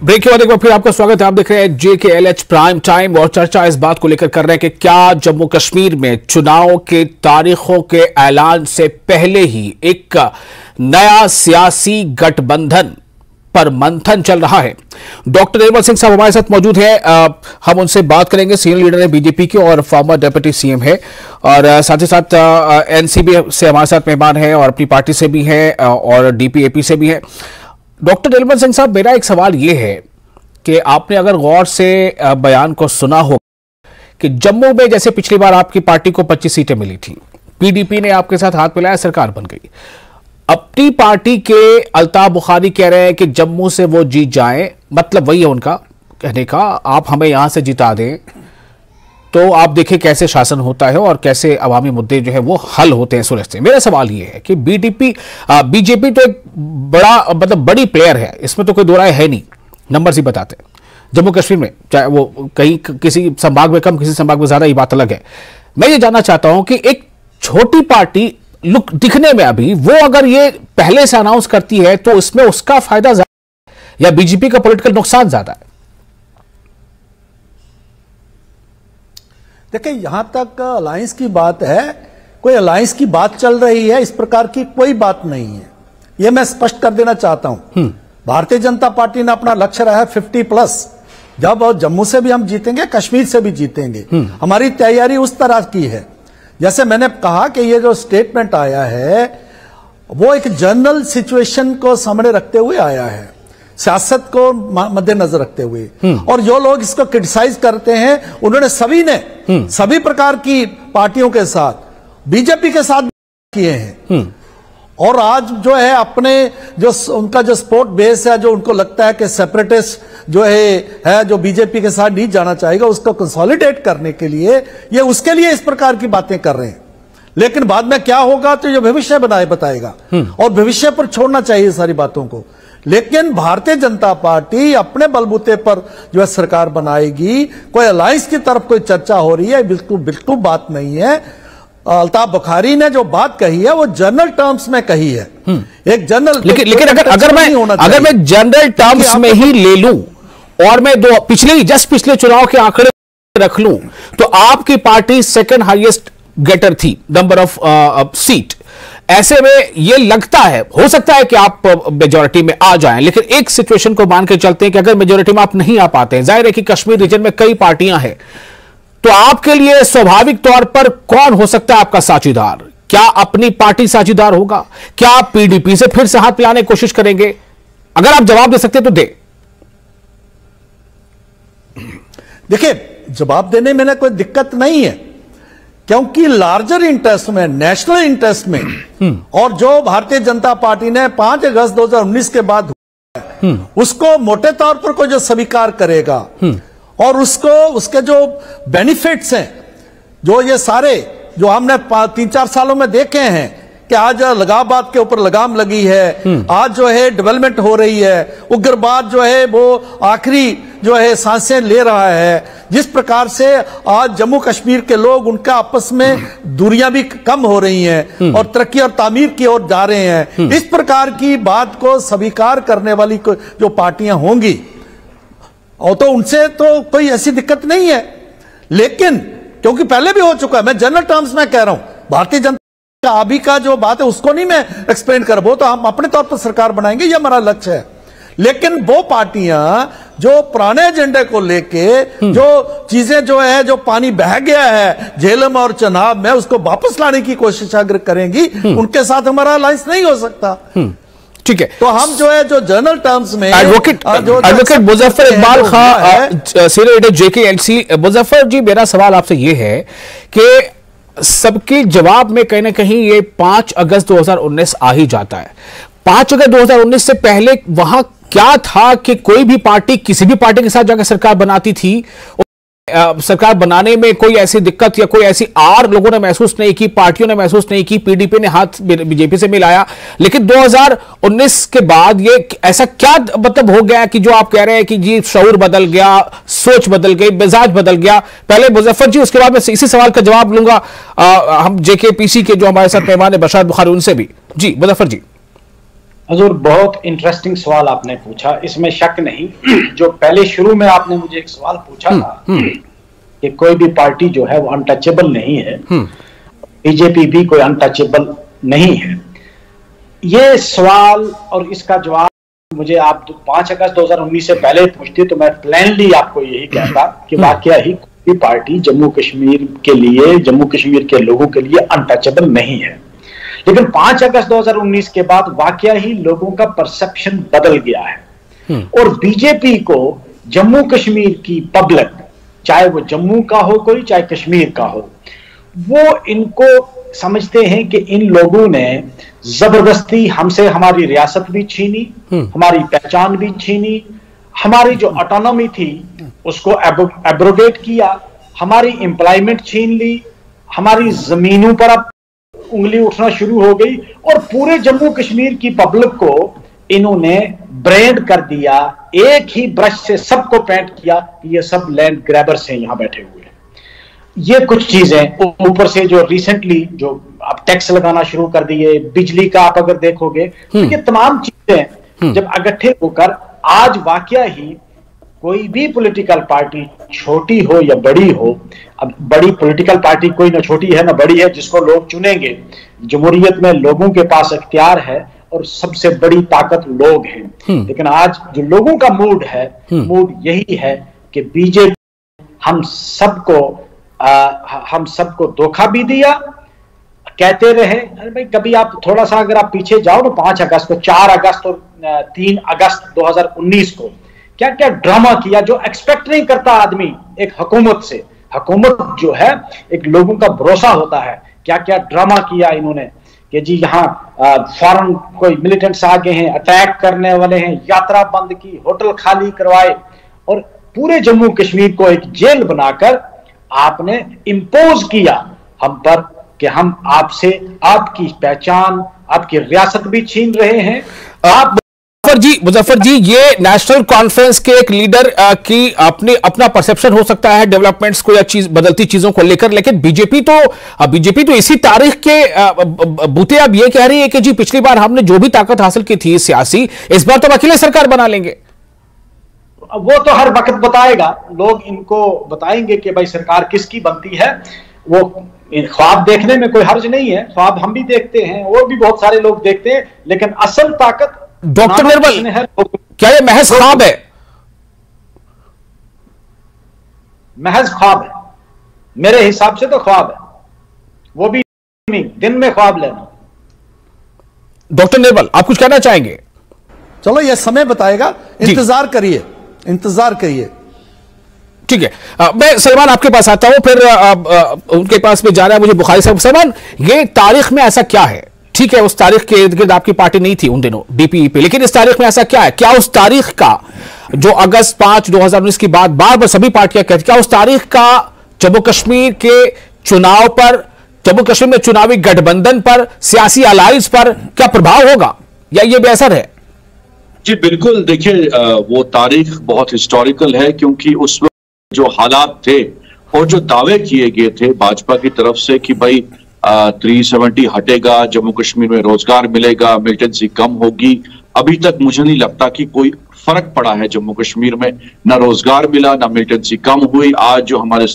Break के बाद एक बार फिर आपका स्वागत है। आप देख रहे हैं JKLH प्राइम टाइम और चर्चा इस बात को लेकर कर रहे हैं कि क्या जम्मू कश्मीर में चुनाव के तारीखों के ऐलान से पहले ही एक नया सियासी गठबंधन पर मंथन चल रहा है। डॉक्टर निर्मल सिंह साहब हमारे साथ मौजूद हैं। हम उनसे बात करेंगे। सीनियर लीडर है बीजेपी के और फॉर्मर डिप्टी सीएम है, और साथ ही साथ एनसीबी से हमारे साथ मेहमान है और अपनी पार्टी से भी है और डीपीएपी से भी है। डॉक्टर निर्मल सिंह साहब, मेरा एक सवाल यह है कि आपने अगर गौर से बयान को सुना हो कि जम्मू में जैसे पिछली बार आपकी पार्टी को 25 सीटें मिली थी, पीडीपी ने आपके साथ हाथ मिलाया, सरकार बन गई। अपनी पार्टी के अल्ताफ बुखारी कह रहे हैं कि जम्मू से वो जीत जाएं, मतलब वही है उनका कहने का, आप हमें यहां से जिता दें तो आप देखें कैसे शासन होता है और कैसे अवामी मुद्दे जो है वो हल होते हैं, सुलझते हैं। मेरा सवाल ये है कि बीजेपी तो एक बड़ा मतलब बड़ी प्लेयर है, इसमें तो कोई दो राय है नहीं, नंबर ही बताते हैं। जम्मू कश्मीर में चाहे वो कहीं किसी संभाग में कम, किसी संभाग में ज्यादा, ये बात अलग है। मैं ये जानना चाहता हूं कि एक छोटी पार्टी लुक दिखने में अभी वो अगर ये पहले से अनाउंस करती है तो इसमें उसका फायदा ज्यादा है या बीजेपी का पॉलिटिकल नुकसान ज्यादा है? देखिए, यहां तक अलायंस की बात है, कोई अलायंस की बात चल रही है, इस प्रकार की कोई बात नहीं है। यह मैं स्पष्ट कर देना चाहता हूं। भारतीय जनता पार्टी ने अपना लक्ष्य रहा है 50+। जब जम्मू से भी हम जीतेंगे, कश्मीर से भी जीतेंगे। हमारी तैयारी उस तरह की है। जैसे मैंने कहा कि ये जो स्टेटमेंट आया है वो एक जनरल सिचुएशन को सामने रखते हुए आया है, सियासत को मद्देनजर रखते हुए। और जो लोग इसको क्रिटिसाइज करते हैं, उन्होंने सभी ने सभी प्रकार की पार्टियों के साथ, बीजेपी के साथ किए हैं। और आज जो है अपने जो उनका जो सपोर्ट बेस है, जो उनको लगता है कि सेपरेटिस्ट जो है जो बीजेपी के साथ नहीं जाना चाहेगा, उसको कंसोलिडेट करने के लिए ये उसके लिए इस प्रकार की बातें कर रहे हैं। लेकिन बाद में क्या होगा तो ये भविष्य बताएगा, और भविष्य पर छोड़ना चाहिए सारी बातों को। लेकिन भारतीय जनता पार्टी अपने बलबूते पर जो है सरकार बनाएगी। कोई अलायंस की तरफ कोई चर्चा हो रही है, बिल्कुल बात नहीं है। अल्ताफ बुखारी ने जो बात कही है वो जनरल टर्म्स में कही है, एक जनरल। लेकिन अगर मैं जनरल टर्म्स में ही ले लूं और मैं पिछले चुनाव के आंकड़े रख लूं तो आपकी पार्टी सेकंड हाईएस्ट गेटर थी, नंबर ऑफ सीट। ऐसे में ये लगता है, हो सकता है कि आप मेजॉरिटी में आ जाएं, लेकिन एक सिचुएशन को मान के चलते हैं कि अगर मेजॉरिटी में आप नहीं आ पाते हैं, जाहिर है कि कश्मीर रीजन में कई पार्टियां हैं, तो आपके लिए स्वाभाविक तौर पर कौन हो सकता है आपका साझीदार? क्या अपनी पार्टी साझीदार होगा? क्या आप पीडीपी से फिर से हाथ मिलाने की कोशिश करेंगे? अगर आप जवाब दे सकते तो दे। देखिए, जवाब देने में ना कोई दिक्कत नहीं है, क्योंकि लार्जर इंटरेस्ट में, नेशनल इंटरेस्ट में, और जो भारतीय जनता पार्टी ने 5 अगस्त 2019 के बाद उसको मोटे तौर पर कोई जो स्वीकार करेगा और उसको उसके जो बेनिफिट्स हैं, जो ये सारे जो हमने 3-4 सालों में देखे हैं कि आज लगाबाद के ऊपर लगाम लगी है, आज जो है डेवलपमेंट हो रही है, उग्रवाद जो है वो आखिरी जो है सांसें ले रहा है, जिस प्रकार से आज जम्मू कश्मीर के लोग उनका आपस में दूरियां भी कम हो रही हैं और तरक्की और तामीर की ओर जा रहे हैं, इस प्रकार की बात को स्वीकार करने वाली जो पार्टियां होंगी, और तो उनसे तो कोई ऐसी दिक्कत नहीं है। लेकिन क्योंकि पहले भी हो चुका है, मैं जनरल टर्म्स में कह रहा हूं, भारतीय जनता अभी का जो बात है उसको नहीं मैं एक्सप्लेन कर, वो तो हम अपने तौर पर सरकार बनाएंगे, ये हमारा लक्ष्य है। लेकिन वो पार्टियां जो पुराने एजेंडे को लेके जो चीजें जो है, जो पानी बह गया है झेलम और चनाब में, उसको वापस लाने की कोशिश अगर करेंगी, उनके साथ हमारा अलायंस नहीं हो सकता। ठीक है, तो हम जो है जो जनरल टर्म्स में advocate Muzaffar Iqbal Khan, senior leader JKLC। Muzaffar ji, मेरा सवाल आपसे ये है कि सबके जवाब में कहीं ना कहीं ये 5 अगस्त 2019 आ ही जाता है। 5 अगस्त 2019 से पहले वहां क्या था कि कोई भी पार्टी किसी भी पार्टी के साथ जाकर सरकार बनाती थी, सरकार बनाने में कोई ऐसी दिक्कत या कोई ऐसी आर लोगों ने महसूस नहीं की, पार्टियों ने महसूस नहीं की, पीडीपी ने हाथ बीजेपी से मिलाया। लेकिन 2019 के बाद ये ऐसा क्या मतलब हो गया कि जो आप कह रहे हैं कि जी शऊर बदल गया, सोच बदल गई, मिजाज बदल गया? पहले मुजफ्फर जी, उसके बाद मैं इसी सवाल का जवाब लूंगा हम JKPC के जो हमारे साथ मेहमान है बशाद बुखारी, उनसे भी। जी मुजफ्फर जी। हजूर, बहुत इंटरेस्टिंग सवाल आपने पूछा, इसमें शक नहीं। जो पहले शुरू में आपने मुझे एक सवाल पूछा था कि कोई भी पार्टी जो है वो अनटचेबल नहीं है, बीजेपी भी कोई अनटचेबल नहीं है। ये सवाल और इसका जवाब मुझे आप 5 अगस्त 2019 से पहले पूछते तो मैं प्लेनली आपको यही कहता कि वाकया ही कोई पार्टी जम्मू कश्मीर के लिए, जम्मू कश्मीर के लोगों के लिए अनटचेबल नहीं है। लेकिन 5 अगस्त 2019 के बाद वाकया ही लोगों का परसेप्शन बदल गया है और बीजेपी को जम्मू कश्मीर की पब्लिक, चाहे वो जम्मू का हो कोई, चाहे कश्मीर का हो, वो इनको समझते हैं कि इन लोगों ने जबरदस्ती हमसे हमारी रियासत भी छीनी, हमारी पहचान भी छीनी, हमारी जो ऑटोनॉमी थी उसको एब्रोगेट किया, हमारी एम्प्लॉयमेंट छीन ली, हमारी जमीनों पर अब उंगली उठना शुरू हो गई और पूरे जम्मू कश्मीर की पब्लिक को इन्होंने ब्रांड कर दिया, एक ही ब्रश से सबको पेंट किया कि ये सब लैंड ग्रैबर्स हैं यहां बैठे हुए। ये कुछ चीजें, ऊपर से जो रिसेंटली जो आप टैक्स लगाना शुरू कर दिए, बिजली का आप अगर देखोगे, तो ये तमाम चीजें जब इकट्ठे होकर आज वाकया ही कोई भी पॉलिटिकल पार्टी, छोटी हो या बड़ी हो, अब बड़ी पॉलिटिकल पार्टी कोई ना छोटी है ना बड़ी है, जिसको लोग चुनेंगे। जमहूरियत में लोगों के पास इख्तियार है और सबसे बड़ी ताकत लोग हैं। लेकिन आज जो लोगों का मूड है, मूड यही है कि बीजेपी हम सबको धोखा भी दिया, कहते रहे। अरे भाई, कभी आप थोड़ा सा अगर आप पीछे जाओ ना, 5 अगस्त को, 4 अगस्त और 3 अगस्त 2019 को क्या क्या ड्रामा किया, जो एक्सपेक्ट नहीं करता आदमी एक हुकूमत से। हुकूमत जो है एक लोगों का भरोसा होता है। क्या क्या ड्रामा किया इन्होंने कि जी यहाँ फॉरेन कोई मिलिटेंट्स आ गए हैं, अटैक करने वाले हैं, यात्रा बंद की, होटल खाली करवाए और पूरे जम्मू कश्मीर को एक जेल बनाकर आपने इंपोज किया हम पर कि हम आपसे आपकी पहचान, आपकी रियासत भी छीन रहे हैं। आप मुजफ्फर जी, ये नेशनल कॉन्फ्रेंस के एक लीडर की अपना परसेप्शन हो सकता है डेवलपमेंट्स को या बदलती चीजों को लेकर, लेकिन बीजेपी तो इसी तारीख के बूते अब ये कह रही है कि जी पिछली बार हमने जो भी ताकत हासिल की थी सियासी, इस बार तो हम अकेले सरकार बना लेंगे। वो तो हर वक्त बताएगा, लोग इनको बताएंगे कि भाई सरकार किसकी बनती है। वो ख्वाब देखने में कोई हर्ज नहीं है, ख्वाब हम भी देखते हैं और भी बहुत सारे लोग देखते हैं, लेकिन असल ताकत डॉक्टर निर्मल, क्या ये महज ख्वाब है? महज ख्वाब है, मेरे हिसाब से तो ख्वाब है, वो भी दिन में ख्वाब लेना। डॉक्टर निर्मल, आप कुछ कहना चाहेंगे? चलो ये समय बताएगा, इंतजार करिए, इंतजार करिए। ठीक है, मैं सलमान आपके पास आता हूं, फिर उनके पास में जाना है मुझे। बुखारी साहब, सलमान, ये तारीख में ऐसा क्या है? ठीक है, उस तारीख के इर्द गिर्द आपकी पार्टी नहीं थी उन दिनों डीपीई पे, लेकिन इस तारीख में ऐसा क्या है? क्या उस तारीख का जो अगस्त 5, 2019 की बात बार बार सभी पार्टियां कहती, क्या उस तारीख का जम्मू कश्मीर के चुनाव पर, जम्मू कश्मीर में चुनावी गठबंधन पर, सियासी अलायंस पर क्या प्रभाव होगा या ये बेअसर है? जी बिल्कुल, देखिए वो तारीख बहुत हिस्टोरिकल है, क्योंकि उस वक्त जो हालात थे और जो दावे किए गए थे भाजपा की तरफ से कि भाई 370 हटेगा, जम्मू कश्मीर में रोजगार मिलेगा, मिलिटेंसी कम होगी, अभी तक मुझे नहीं लगता कि कोई फर्क पड़ा है जम्मू कश्मीर में। ना रोजगार मिला, ना मिलिटेंसी कम हुई। आज जो हमारे